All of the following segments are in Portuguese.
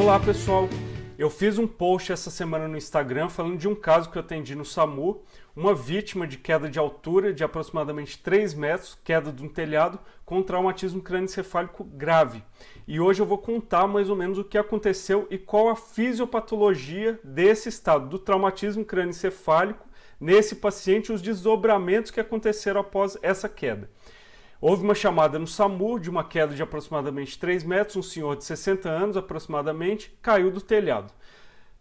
Olá pessoal, eu fiz um post essa semana no Instagram falando de um caso que eu atendi no SAMU, uma vítima de queda de altura de aproximadamente 3 metros, queda de um telhado, com traumatismo crânioencefálico grave. E hoje eu vou contar mais ou menos o que aconteceu e qual a fisiopatologia desse estado, do traumatismo crânioencefálico nesse paciente, os desdobramentos que aconteceram após essa queda. Houve uma chamada no SAMU de uma queda de aproximadamente 3 metros, um senhor de 60 anos aproximadamente, caiu do telhado.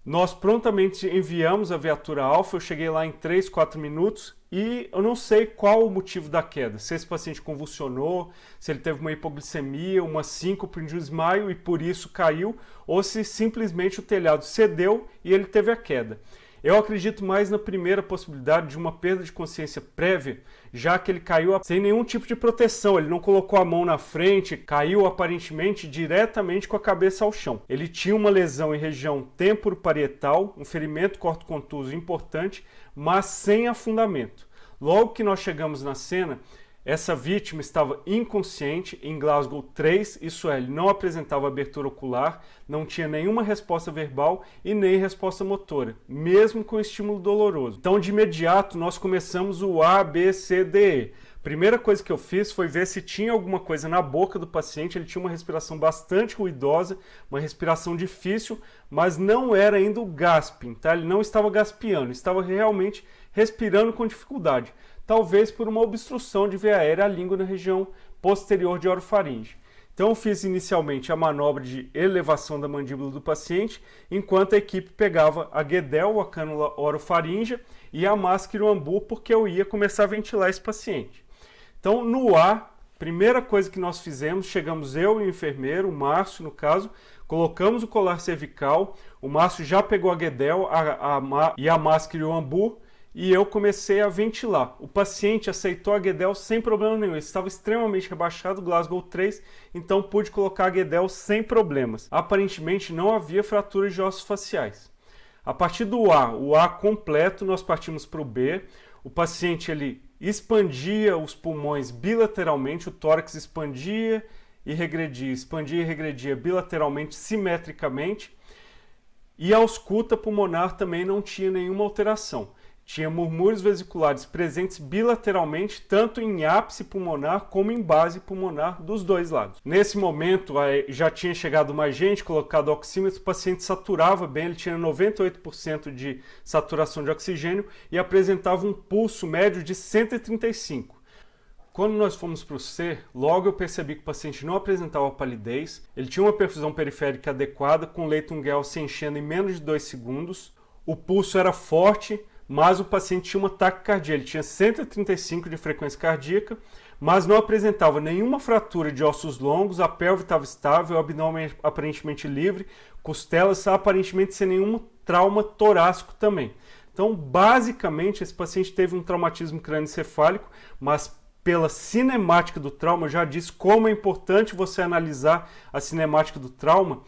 Nós prontamente enviamos a viatura Alfa, eu cheguei lá em 3, 4 minutos e eu não sei qual o motivo da queda. Se esse paciente convulsionou, se ele teve uma hipoglicemia, uma síncope, um desmaio e por isso caiu, ou se simplesmente o telhado cedeu e ele teve a queda. Eu acredito mais na primeira possibilidade de uma perda de consciência prévia, já que ele caiu sem nenhum tipo de proteção, ele não colocou a mão na frente, caiu aparentemente diretamente com a cabeça ao chão. Ele tinha uma lesão em região temporoparietal, um ferimento cortocontuso importante, mas sem afundamento. Logo que nós chegamos na cena, essa vítima estava inconsciente em Glasgow 3, isso é, ele não apresentava abertura ocular, não tinha nenhuma resposta verbal e nem resposta motora, mesmo com estímulo doloroso. Então, de imediato, nós começamos o A, B, C, D, E. Primeira coisa que eu fiz foi ver se tinha alguma coisa na boca do paciente. Ele tinha uma respiração bastante ruidosa, uma respiração difícil, mas não era ainda o gasping, tá? Ele não estava gaspeando, estava realmente respirando com dificuldade. Talvez por uma obstrução de via aérea à língua na região posterior de orofaringe. Então eu fiz inicialmente a manobra de elevação da mandíbula do paciente, enquanto a equipe pegava a Guedel, a cânula orofaríngea, e a máscara Uambu, porque eu ia começar a ventilar esse paciente. Então no A, primeira coisa que nós fizemos, chegamos eu e o enfermeiro, o Márcio no caso, colocamos o colar cervical, o Márcio já pegou a Guedel e a máscara Uambu, e eu comecei a ventilar. O paciente aceitou a Guedel sem problema nenhum. Ele estava extremamente rebaixado, Glasgow 3, então pude colocar a Guedel sem problemas. Aparentemente não havia fratura de ossos faciais. A partir do A, o A completo, nós partimos para o B. O paciente ele expandia os pulmões bilateralmente, o tórax expandia e regredia bilateralmente, simetricamente. E a ausculta pulmonar também não tinha nenhuma alteração. Tinha murmúrios vesiculares presentes bilateralmente, tanto em ápice pulmonar como em base pulmonar dos dois lados. Nesse momento, já tinha chegado mais gente, colocado oxímetro, o paciente saturava bem, ele tinha 98% de saturação de oxigênio e apresentava um pulso médio de 135. Quando nós fomos para o C, logo eu percebi que o paciente não apresentava palidez, ele tinha uma perfusão periférica adequada, com o leito ungueal se enchendo em menos de 2 segundos, o pulso era forte, mas o paciente tinha uma taquicardia, ele tinha 135 de frequência cardíaca, mas não apresentava nenhuma fratura de ossos longos, a pelve estava estável, o abdômen aparentemente livre, costelas aparentemente sem nenhum trauma torácico também. Então, basicamente, esse paciente teve um traumatismo crânioencefálico, mas pela cinemática do trauma, eu já disse como é importante você analisar a cinemática do trauma,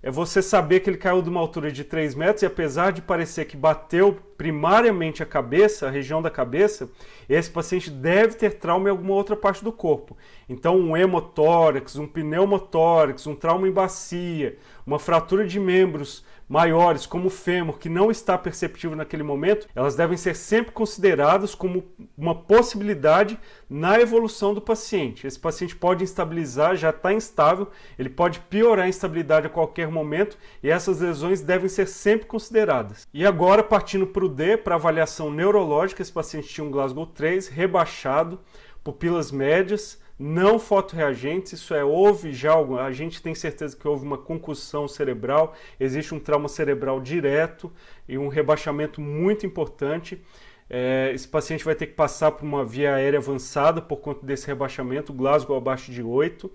é você saber que ele caiu de uma altura de 3 metros e apesar de parecer que bateu primariamente a cabeça, a região da cabeça, esse paciente deve ter trauma em alguma outra parte do corpo. Então um hemotórax, um pneumotórax, um trauma em bacia, uma fratura de membros maiores, como o fêmur, que não está perceptível naquele momento, elas devem ser sempre consideradas como uma possibilidade na evolução do paciente. Esse paciente pode instabilizar, já está instável, ele pode piorar a instabilidade a qualquer momento e essas lesões devem ser sempre consideradas. E agora, partindo para o D, para avaliação neurológica, esse paciente tinha um Glasgow 3 rebaixado, pupilas médias, não fotorreagentes, isso é, houve já, a gente tem certeza que houve uma concussão cerebral, existe um trauma cerebral direto e um rebaixamento muito importante. Esse paciente vai ter que passar por uma via aérea avançada por conta desse rebaixamento, Glasgow abaixo de 8,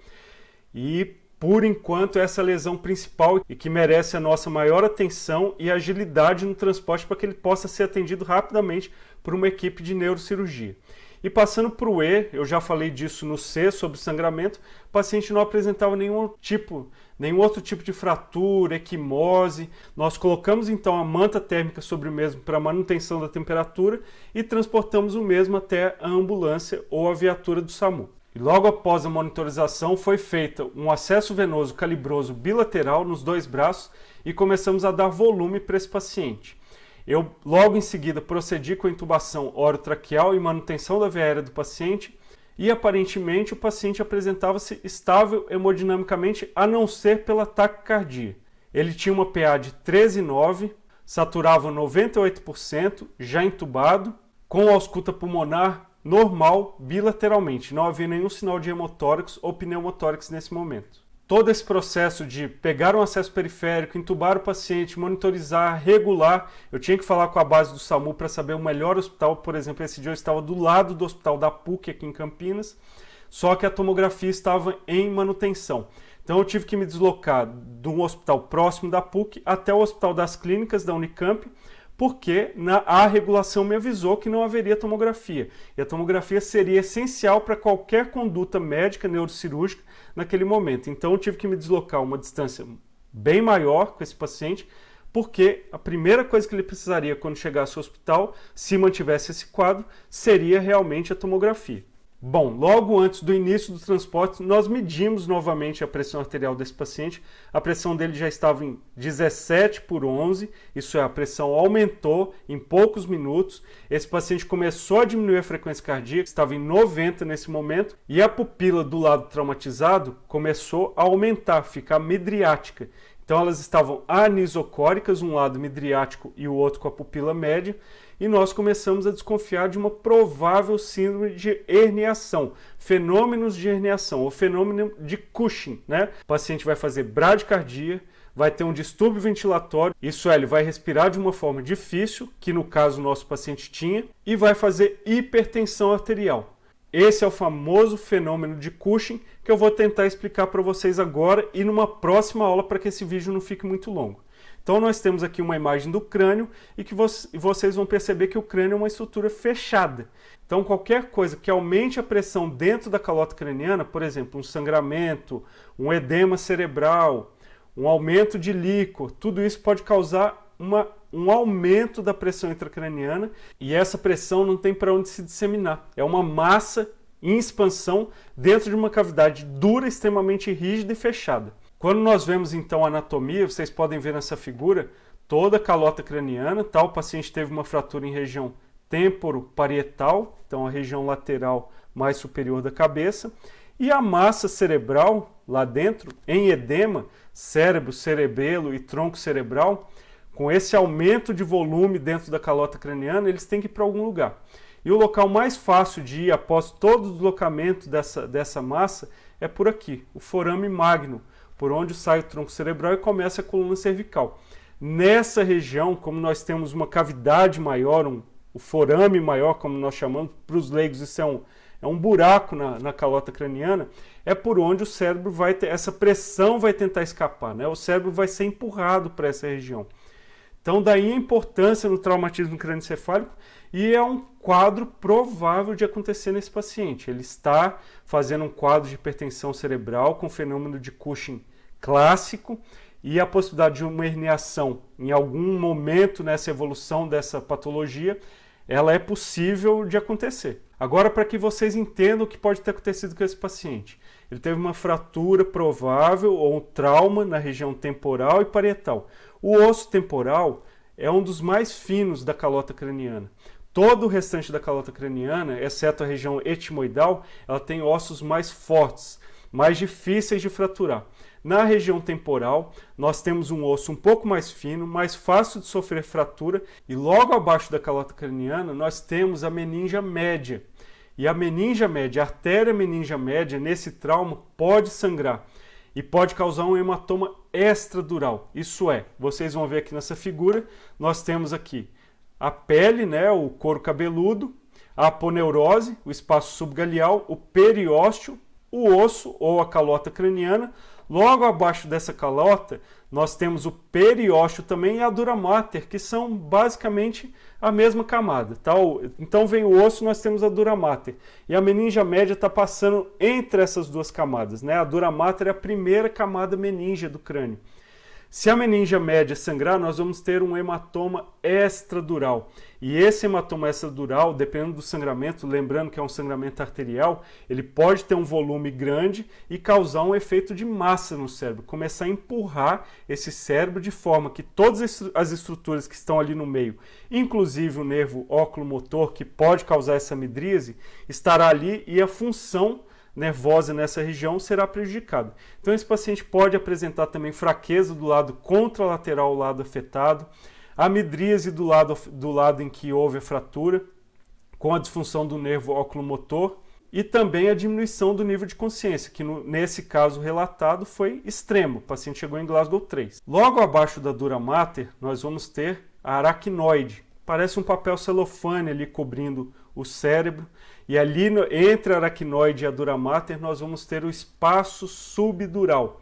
e por enquanto essa é a lesão principal e que merece a nossa maior atenção e agilidade no transporte para que ele possa ser atendido rapidamente por uma equipe de neurocirurgia. E passando para o E, eu já falei disso no C, sobre sangramento, o paciente não apresentava nenhum outro tipo de fratura, equimose. Nós colocamos então a manta térmica sobre o mesmo para manutenção da temperatura e transportamos o mesmo até a ambulância ou a viatura do SAMU. E logo após a monitorização foi feita um acesso venoso calibroso bilateral nos 2 braços e começamos a dar volume para esse paciente. Eu logo em seguida procedi com a intubação orotraqueal e manutenção da via aérea do paciente e aparentemente o paciente apresentava-se estável hemodinamicamente, a não ser pela taquicardia. Ele tinha uma PA de 13,9, saturava 98%, já intubado, com ausculta pulmonar normal bilateralmente. Não havia nenhum sinal de hemotórax ou pneumotórax nesse momento. Todo esse processo de pegar um acesso periférico, intubar o paciente, monitorizar, regular, eu tinha que falar com a base do SAMU para saber o melhor hospital. Por exemplo, esse dia eu estava do lado do hospital da PUC aqui em Campinas, só que a tomografia estava em manutenção. Então eu tive que me deslocar de um hospital próximo da PUC até o Hospital das Clínicas da Unicamp, porque a regulação me avisou que não haveria tomografia. E a tomografia seria essencial para qualquer conduta médica neurocirúrgica naquele momento. Então eu tive que me deslocar uma distância bem maior com esse paciente, porque a primeira coisa que ele precisaria quando chegasse ao hospital, se mantivesse esse quadro, seria realmente a tomografia. Bom, logo antes do início do transporte, nós medimos novamente a pressão arterial desse paciente. A pressão dele já estava em 17/11, isso é, a pressão aumentou em poucos minutos. Esse paciente começou a diminuir a frequência cardíaca, estava em 90 nesse momento, e a pupila do lado traumatizado começou a aumentar, ficar midriática. Então elas estavam anisocóricas, um lado midriático e o outro com a pupila média, e nós começamos a desconfiar de uma provável síndrome de herniação, fenômenos de herniação, ou fenômeno de Cushing, né? O paciente vai fazer bradicardia, vai ter um distúrbio ventilatório, isso é, ele vai respirar de uma forma difícil, que no caso o nosso paciente tinha, e vai fazer hipertensão arterial. Esse é o famoso fenômeno de Cushing, que eu vou tentar explicar para vocês agora e numa próxima aula, para que esse vídeo não fique muito longo. Então nós temos aqui uma imagem do crânio e que vocês vão perceber que o crânio é uma estrutura fechada. Então qualquer coisa que aumente a pressão dentro da calota craniana, por exemplo, um sangramento, um edema cerebral, um aumento de líquor, tudo isso pode causar um aumento da pressão intracraniana, e essa pressão não tem para onde se disseminar. É uma massa em expansão dentro de uma cavidade dura, extremamente rígida e fechada. Quando nós vemos então a anatomia, vocês podem ver nessa figura toda a calota craniana, tá? O paciente teve uma fratura em região temporo-parietal, então a região lateral mais superior da cabeça, e a massa cerebral lá dentro, em edema, cérebro, cerebelo e tronco cerebral, com esse aumento de volume dentro da calota craniana, eles têm que ir para algum lugar. E o local mais fácil de ir após todo o deslocamento dessa massa é por aqui, o forame magno, por onde sai o tronco cerebral e começa a coluna cervical. Nessa região, como nós temos uma cavidade maior, o forame maior, como nós chamamos, para os leigos isso é um buraco na calota craniana, é por onde o cérebro vai ter, essa pressão vai tentar escapar, né? O cérebro vai ser empurrado para essa região. Então daí a importância no traumatismo crânioencefálico, e é um quadro provável de acontecer nesse paciente. Ele está fazendo um quadro de hipertensão cerebral com fenômeno de Cushing clássico, e a possibilidade de uma herniação em algum momento nessa evolução dessa patologia, ela é possível de acontecer. Agora, para que vocês entendam o que pode ter acontecido com esse paciente. Ele teve uma fratura provável ou um trauma na região temporal e parietal. O osso temporal é um dos mais finos da calota craniana. Todo o restante da calota craniana, exceto a região etimoidal, ela tem ossos mais fortes, mais difíceis de fraturar. Na região temporal, nós temos um osso um pouco mais fino, mais fácil de sofrer fratura, e logo abaixo da calota craniana nós temos a meningia média. E a meningia média, a artéria meningia média, nesse trauma pode sangrar e pode causar um hematoma extradural. Isso é, vocês vão ver aqui nessa figura, nós temos aqui a pele, né, o couro cabeludo, a aponeurose, o espaço subgaleal, o periósteo, o osso ou a calota craniana. Logo abaixo dessa calota, nós temos o periósteo também e a dura mater, que são basicamente a mesma camada. Tá? Então vem o osso, nós temos a dura mater. E a meningia média está passando entre essas duas camadas. Né? A dura mater é a primeira camada meníngia do crânio. Se a meningia média sangrar, nós vamos ter um hematoma extradural. E esse hematoma extradural, dependendo do sangramento, lembrando que é um sangramento arterial, ele pode ter um volume grande e causar um efeito de massa no cérebro, começar a empurrar esse cérebro de forma que todas as estruturas que estão ali no meio, inclusive o nervo oculomotor, que pode causar essa midríase, estará ali e a função nervosa nessa região será prejudicada. Então esse paciente pode apresentar também fraqueza do lado contralateral, o lado afetado, a midríase do lado em que houve a fratura, com a disfunção do nervo oculomotor, e também a diminuição do nível de consciência, que nesse caso relatado foi extremo, o paciente chegou em Glasgow 3. Logo abaixo da dura mater, nós vamos ter a aracnoide, parece um papel celofane ali cobrindo o cérebro, e ali entre a aracnoide e a dura mater nós vamos ter o espaço subdural.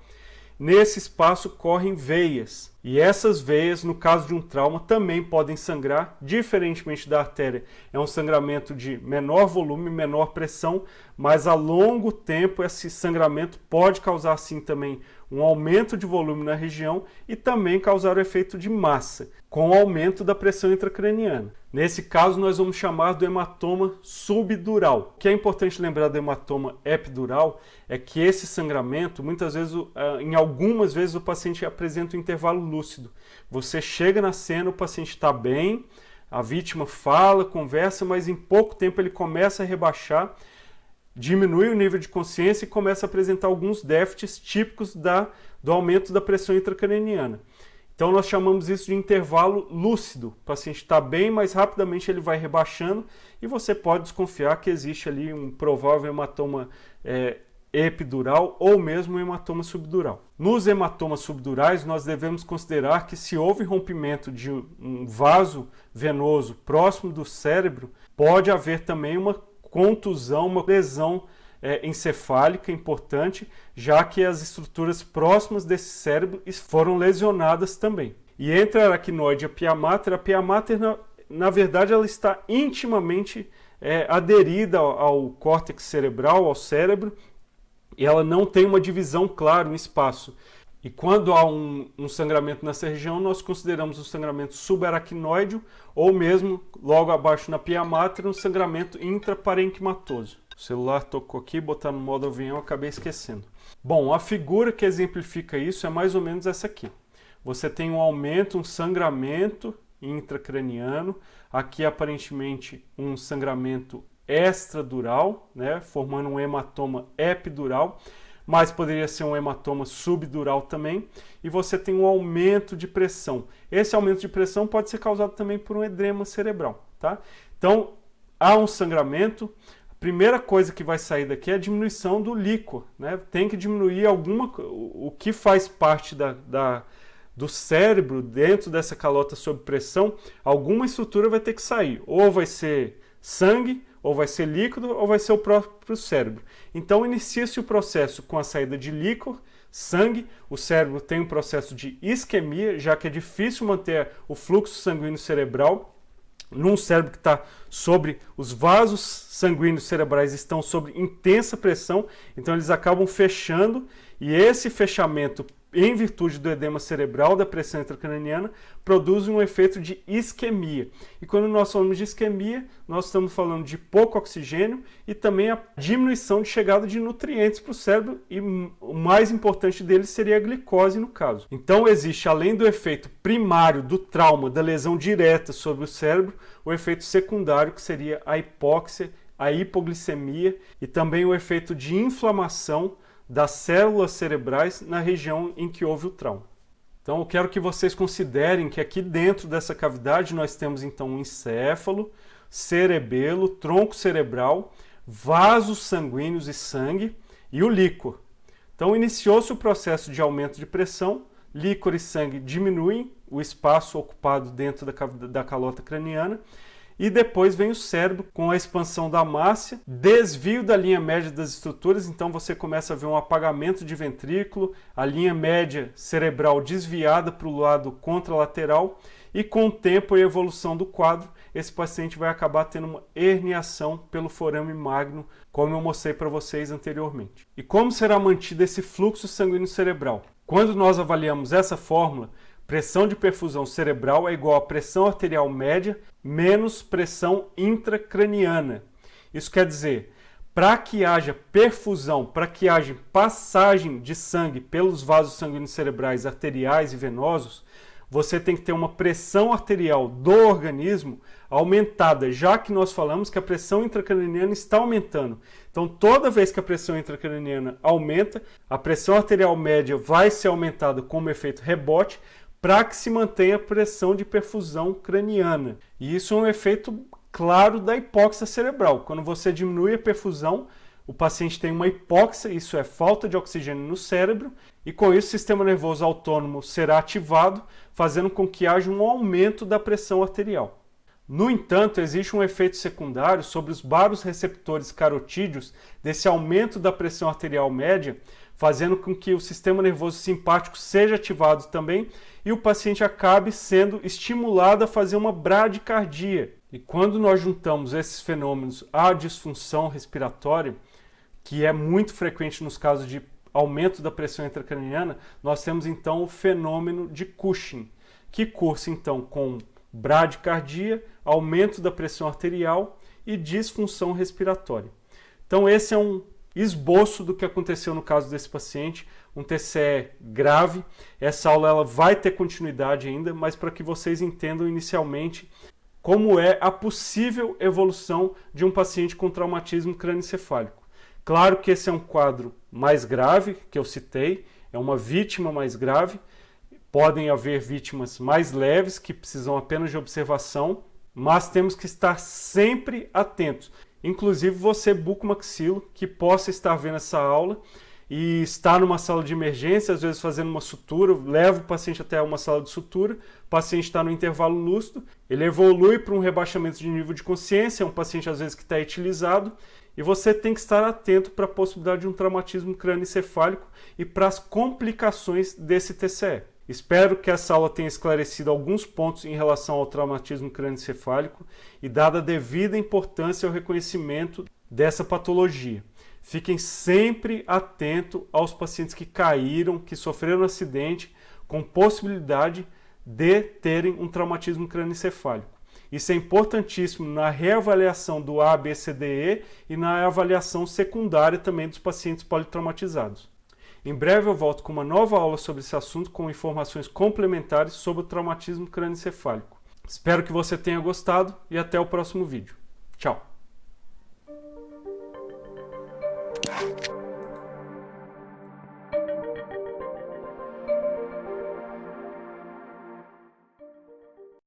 Nesse espaço correm veias, e essas veias, no caso de um trauma, também podem sangrar, diferentemente da artéria. É um sangramento de menor volume, menor pressão, mas a longo tempo esse sangramento pode causar sim também um aumento de volume na região e também causar o efeito de massa, com o aumento da pressão intracraniana. Nesse caso, nós vamos chamar do hematoma subdural. O que é importante lembrar do hematoma epidural é que esse sangramento, muitas vezes, em algumas vezes, o paciente apresenta um intervalo lúcido. Você chega na cena, o paciente está bem, a vítima fala, conversa, mas em pouco tempo ele começa a rebaixar, diminui o nível de consciência e começa a apresentar alguns déficits típicos do aumento da pressão intracraniana. Então nós chamamos isso de intervalo lúcido. O paciente está bem, mas rapidamente ele vai rebaixando e você pode desconfiar que existe ali um provável hematoma epidural ou mesmo um hematoma subdural. Nos hematomas subdurais, nós devemos considerar que se houve rompimento de um vaso venoso próximo do cérebro, pode haver também uma contusão, uma lesão encefálica importante, já que as estruturas próximas desse cérebro foram lesionadas também. E entre a aracnoide e a pia mater, na verdade, ela está intimamente aderida ao córtex cerebral, ao cérebro, e ela não tem uma divisão clara, um espaço. E quando há um sangramento nessa região, nós consideramos o sangramento subaracnoide ou mesmo, logo abaixo na pia mater, um sangramento intraparenquimatoso. O celular tocou aqui, botar no modo avião, acabei esquecendo. Bom, a figura que exemplifica isso é mais ou menos essa aqui. Você tem um aumento, um sangramento intracraniano, aqui aparentemente um sangramento extradural, né, formando um hematoma epidural, mas poderia ser um hematoma subdural também, e você tem um aumento de pressão. Esse aumento de pressão pode ser causado também por um edema cerebral, tá? Então, há um sangramento. A primeira coisa que vai sair daqui é a diminuição do líquor, né? Tem que diminuir o que faz parte do cérebro dentro dessa calota sob pressão, alguma estrutura vai ter que sair, ou vai ser sangue, ou vai ser líquido, ou vai ser o próprio cérebro. Então inicia-se o processo com a saída de líquor, sangue, o cérebro tem um processo de isquemia, já que é difícil manter o fluxo sanguíneo cerebral num cérebro que está sobre, os vasos sanguíneos cerebrais estão sob intensa pressão, então eles acabam fechando, e esse fechamento, em virtude do edema cerebral, da pressão intracraniana, produz um efeito de isquemia. E quando nós falamos de isquemia, nós estamos falando de pouco oxigênio e também a diminuição de chegada de nutrientes para o cérebro, e o mais importante deles seria a glicose no caso. Então existe, além do efeito primário do trauma, da lesão direta sobre o cérebro, o efeito secundário, que seria a hipóxia, a hipoglicemia e também o efeito de inflamação das células cerebrais na região em que houve o trauma. Então eu quero que vocês considerem que aqui dentro dessa cavidade nós temos então um encéfalo, cerebelo, tronco cerebral, vasos sanguíneos e sangue e o líquor. Então iniciou-se o processo de aumento de pressão, líquor e sangue diminuem o espaço ocupado dentro da calota craniana, e depois vem o cérebro com a expansão da massa, desvio da linha média das estruturas, então você começa a ver um apagamento de ventrículo, a linha média cerebral desviada para o lado contralateral, e com o tempo e a evolução do quadro, esse paciente vai acabar tendo uma herniação pelo forame magno, como eu mostrei para vocês anteriormente. E como será mantido esse fluxo sanguíneo cerebral? Quando nós avaliamos essa fórmula, pressão de perfusão cerebral é igual a pressão arterial média menos pressão intracraniana. Isso quer dizer, para que haja perfusão, para que haja passagem de sangue pelos vasos sanguíneos cerebrais, arteriais e venosos, você tem que ter uma pressão arterial do organismo aumentada, já que nós falamos que a pressão intracraniana está aumentando. Então, toda vez que a pressão intracraniana aumenta, a pressão arterial média vai ser aumentada como efeito rebote para que se mantenha a pressão de perfusão craniana. E isso é um efeito claro da hipóxia cerebral. Quando você diminui a perfusão, o paciente tem uma hipóxia, isso é falta de oxigênio no cérebro, e com isso o sistema nervoso autônomo será ativado, fazendo com que haja um aumento da pressão arterial. No entanto, existe um efeito secundário sobre os baroreceptores carotídeos desse aumento da pressão arterial média, fazendo com que o sistema nervoso simpático seja ativado também e o paciente acabe sendo estimulado a fazer uma bradicardia. E quando nós juntamos esses fenômenos à disfunção respiratória, que é muito frequente nos casos de aumento da pressão intracraniana, nós temos então o fenômeno de Cushing, que cursa então com bradicardia, aumento da pressão arterial e disfunção respiratória. Então esse é um esboço do que aconteceu no caso desse paciente, um TCE grave. Essa aula ela vai ter continuidade ainda, mas para que vocês entendam inicialmente como é a possível evolução de um paciente com traumatismo crânioencefálico. Claro que esse é um quadro mais grave, que eu citei, é uma vítima mais grave. Podem haver vítimas mais leves, que precisam apenas de observação, mas temos que estar sempre atentos. Inclusive você, bucomaxilo, que possa estar vendo essa aula e está numa sala de emergência, às vezes fazendo uma sutura, leva o paciente até uma sala de sutura, o paciente está no intervalo lúcido, ele evolui para um rebaixamento de nível de consciência, é um paciente às vezes que está etilizado, e você tem que estar atento para a possibilidade de um traumatismo crânioencefálico e para as complicações desse TCE. Espero que essa aula tenha esclarecido alguns pontos em relação ao traumatismo crânioencefálico e dado a devida importância ao reconhecimento dessa patologia. Fiquem sempre atentos aos pacientes que caíram, que sofreram um acidente, com possibilidade de terem um traumatismo crânioencefálico. Isso é importantíssimo na reavaliação do ABCDE e na avaliação secundária também dos pacientes politraumatizados. Em breve eu volto com uma nova aula sobre esse assunto com informações complementares sobre o traumatismo crânioencefálico. Espero que você tenha gostado e até o próximo vídeo. Tchau!